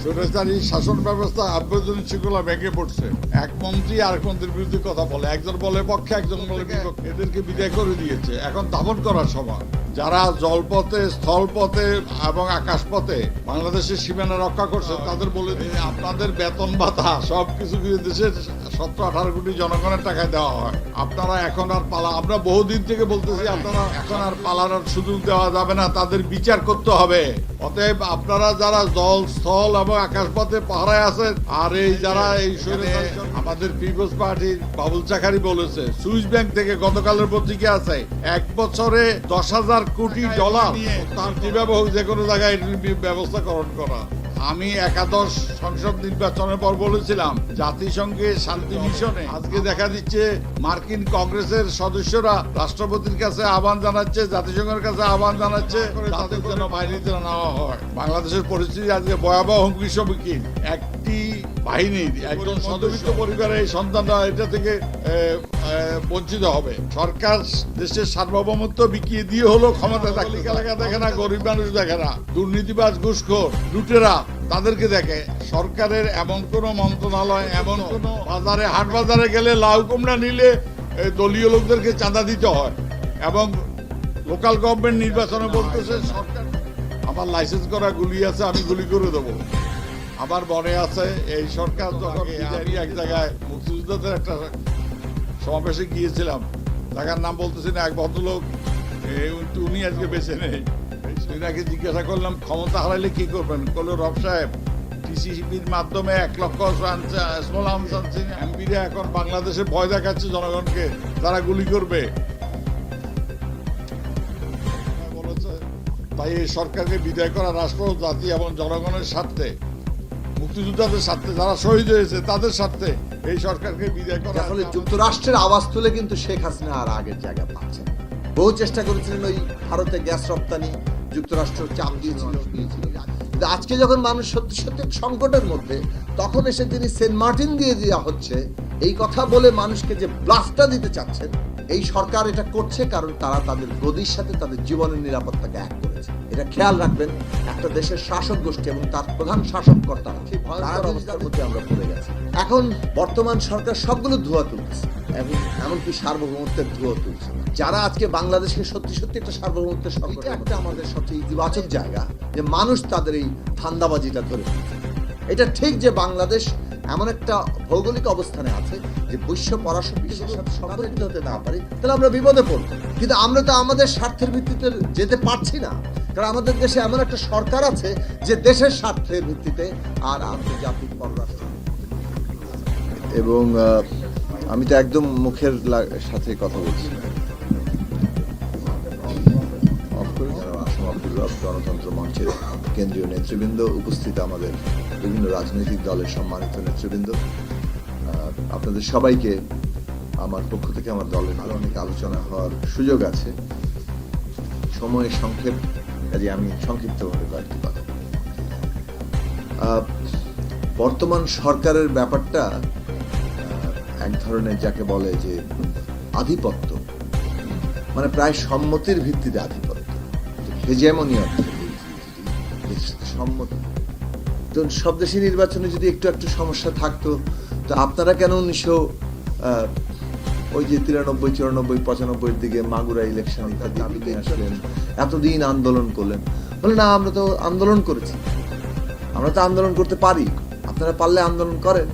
স্বৈরাচারী শাসন ব্যবস্থা আভ্যন্তরীণ শৃঙ্খলা ভেঙে পড়ছে। এক মন্ত্রী আরেক মন্ত্রীর বিরুদ্ধে কথা বলে, একজন বলে পক্ষে একজন বলে বিপক্ষে, এদেরকে বিদায় করে দিয়েছে। এখন দামন করার সময় যারা জলপথে, স্থলপথে এবং আকাশপথে বাংলাদেশের সীমানা রক্ষা করছে তাদের বলে দিয়ে আপনাদের বেতন ভাতা সবকিছু দেশের 17-18 কোটি জনগণের টাকায় দেওয়া হয়। আপনারা এখন আর আমরা বহুদিন থেকে বলতেছি আপনারা এখন আর পালানোর সুযোগ দেওয়া যাবে না, তাদের বিচার করতে হবে। অতএব আপনারা যারা জল, স্থল এবং আকাশপথে পাহারায় আছেন, আর এই যারা এই আমাদের পিপলস পার্টির বাবুল চাকারি বলেছে, সুইস ব্যাংক থেকে গতকালের পত্রিকা আছে 1 বছরে 10,000 কোটি ডলার তার যেভাবে হোক যে কোনো জায়গায় ব্যবস্থাকরণ করা। আমি একাদশ সংসদ নির্বাচনের পর বলেছিলাম জাতিসংঘের শান্তি মিশনে আজকে দেখা দিচ্ছে মার্কিন কংগ্রেসের সদস্যরা রাষ্ট্রপতির কাছে আহ্বান জানাচ্ছে, জাতিসংঘের কাছে আহ্বান জানাচ্ছে তাদের যেন বাইরেতে নেওয়া হয়। বাংলাদেশের পরিস্থিতি আজকে ভয়াবহ হুমকির সম্মুখীন। একটি বাহিনীর একজন সদস্য পরিবারের এই সন্তানরা এটা থেকে বঞ্চিত হবে। সরকার দেশের সার্বভৌমত্ব বিকিয়ে দিয়ে হলো ক্ষমতা থাকলে এলাকা দেখে না, গরিব মানুষ দেখে না, দুর্নীতিবাজ, ঘুষখোর, লুটেরা তাদেরকে দেখে। সরকারের এমন কোন মন্ত্রণালয়, এমন কোন বাজারে, হাট বাজারে গেলে লাউ কুমড়া নিলে দলীয় লোকদেরকে চাঁদা দিতে হয়, এবং লোকাল গভর্নমেন্ট নির্বাচনে বলতেছে সরকার আমার লাইসেন্স করা গুলি আছে, আমি গুলি করে দেবো। আমার মনে আছে এই সরকার যখন এক জায়গায় মুক্তিযোদ্ধাদের একটা সমাবেশে গিয়েছিলাম, জায়গার নাম বলতেছি না, এক ভদ্রলোক উনি আজকে বেঁচে নেই, উনাকে জিজ্ঞাসা করলাম ক্ষমতা হারাইলে কি করবেন? বললো রব সাহেব টিসিবির মাধ্যমে 1 লক্ষ স্মল আর্মস আনছে, এমপিরা এখন বাংলাদেশে ভয় দেখাচ্ছে জনগণকে, তারা গুলি করবে। তাই এই সরকারকে বিদায় করা রাষ্ট্র, জাতি এবং জনগণের স্বার্থে, মুক্তিযোদ্ধাদের স্বার্থে, যারা শহীদ হয়েছে তাদের স্বার্থে এই সরকারকে বিদায় করা। ফলে যুক্তরাষ্ট্রের আওয়াজ তুলে কিন্তু শেখ হাসিনা আর আগের জায়গা পাচ্ছে। বহু চেষ্টা করেছিলেন ওই ভারতে গ্যাস রপ্তানি, যুক্তরাষ্ট্র চাপ দিয়েছিল। কিন্তু আজকে যখন মানুষ সত্যি সত্যি সংকটের মধ্যে, তখন এসে তিনি সেন্ট মার্টিন দিয়ে দেওয়া হচ্ছে এই কথা বলে মানুষকে যে ব্লাস্টটা দিতে চাচ্ছেন, এই সরকার এটা করছে কারণ তারা তাদের গদির সাথে তাদের জীবনের নিরাপত্তাকে এক করেছে। এটা খেয়াল রাখবেন, একটা দেশের শাসক গোষ্ঠী এবং তার প্রধান শাসককর্তারা সেই ভয়ঙ্কর অবস্থার মধ্যে আমরা পড়ে গেছি। এখন বর্তমান সরকার সবগুলো ধোঁয়া তুলছে, এমনকি সার্বভৌমত্বের ধোঁয়া তুলছে। যারা আজকে বাংলাদেশকে সত্যি সত্যি একটা সার্বভৌমত্বের সংকট, একটা আমাদের সবচেয়ে ইতিবাচক জায়গা যে মানুষ তাদের এই ধান্দাবাজিটা ধরে ফেলছে। এটা ঠিক যে বাংলাদেশ এমন একটা ভৌগোলিক অবস্থানে আছে যে বৈশ্ব পরাশক্তির সাথে সম্পর্কিত হতে না পারি, তাহলে আমরা বিপদে পড়ব। কিন্তু আমরা তো আমাদের স্বার্থের ভিত্তিতে যেতে পারছি না, কারণ আমাদের দেশে এমন একটা সরকার আছে যে দেশের স্বার্থের ভিত্তিতে আর আন্তর্জাতিক পররাষ্ট্র। এবং আমি তো একদম মুখের সাথে কথা বলছি। গণতন্ত্র মঞ্চের কেন্দ্রীয় নেতৃবৃন্দ, উপস্থিত আমাদের বিভিন্ন রাজনৈতিক দলের সম্মানিত নেতৃবৃন্দ, আপনাদের সবাইকে আমার পক্ষ থেকে, আমার দলের আরো অনেক আলোচনা হওয়ার সুযোগ আছে। সময় সংক্ষেপ, কাজে আমি সংক্ষিপ্তভাবে কয়েকটি কথা। বর্তমান সরকারের ব্যাপারটা এক ধরনের যাকে বলে যে আধিপত্য, মানে প্রায় সম্মতির ভিত্তিতে আধিপত্য, হেজেমনি অর্থে সম্মতি। তো সব দেশে নির্বাচনে যদি একটু একটু সমস্যা থাকতো, তো আপনারা কেন 1993, 94, 95 দিকে মাগুরা ইলেকশন দাবি নিয়ে আসলেন, এতদিন আন্দোলন করলেন? বলে না, আমরা তো আন্দোলন করেছি, আমরা তো আন্দোলন করতে পারি, আপনারা পারলে আন্দোলন করেন।